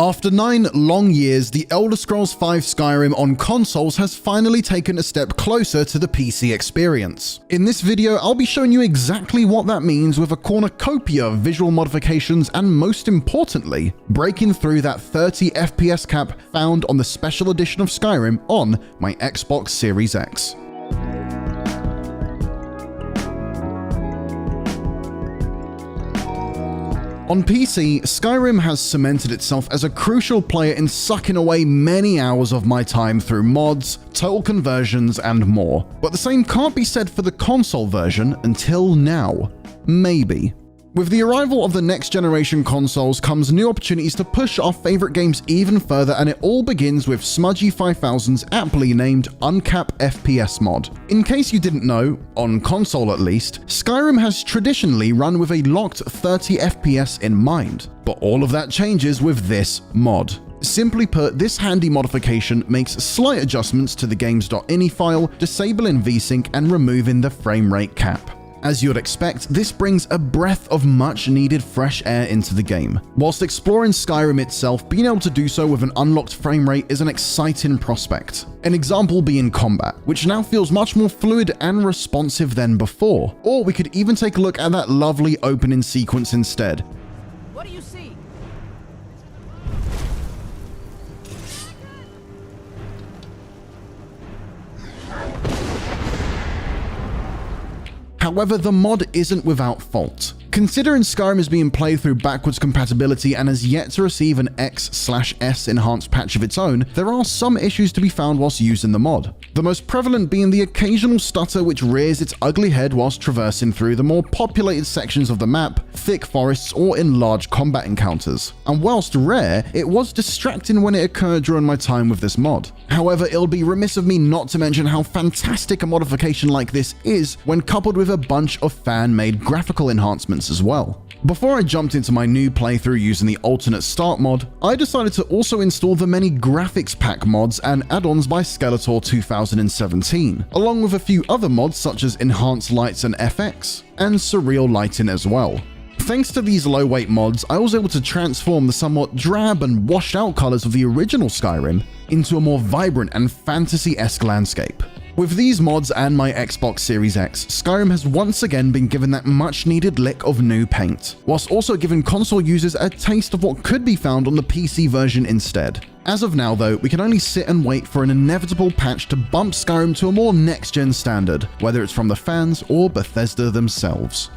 After 9 long years, the Elder Scrolls V Skyrim on consoles has finally taken a step closer to the PC experience. In this video, I'll be showing you exactly what that means with a cornucopia of visual modifications and, most importantly, breaking through that 30 FPS cap found on the special edition of Skyrim on my Xbox Series X. On PC, Skyrim has cemented itself as a crucial player in sucking away many hours of my time through mods, total conversions, and more. But the same can't be said for the console version until now. Maybe. With the arrival of the next generation consoles comes new opportunities to push our favorite games even further, and it all begins with Smudgy 5000's aptly named Uncap FPS mod. In case you didn't know, on console at least, Skyrim has traditionally run with a locked 30 FPS in mind, but all of that changes with this mod. Simply put, this handy modification makes slight adjustments to the games.ini file, disabling VSync and removing the frame rate cap. As you'd expect, this brings a breath of much needed fresh air into the game. Whilst exploring Skyrim itself, being able to do so with an unlocked frame rate is an exciting prospect. An example being combat, which now feels much more fluid and responsive than before. Or we could even take a look at that lovely opening sequence instead. What do you see? However, the mod isn't without fault. Considering Skyrim is being played through backwards compatibility and has yet to receive an X/S enhanced patch of its own, there are some issues to be found whilst using the mod. The most prevalent being the occasional stutter which rears its ugly head whilst traversing through the more populated sections of the map, thick forests, or in large combat encounters. And whilst rare, it was distracting when it occurred during my time with this mod. However, it'll be remiss of me not to mention how fantastic a modification like this is when coupled with a bunch of fan-made graphical enhancements as well. Before I jumped into my new playthrough using the alternate start mod, I decided to also install the many graphics pack mods and add-ons by Skeletor 2017, along with a few other mods such as enhanced lights and FX, and surreal lighting as well. Thanks to these low-weight mods, I was able to transform the somewhat drab and washed-out colors of the original Skyrim into a more vibrant and fantasy-esque landscape. With these mods and my Xbox Series X, Skyrim has once again been given that much-needed lick of new paint, whilst also giving console users a taste of what could be found on the PC version instead. As of now though, we can only sit and wait for an inevitable patch to bump Skyrim to a more next-gen standard, whether it's from the fans or Bethesda themselves.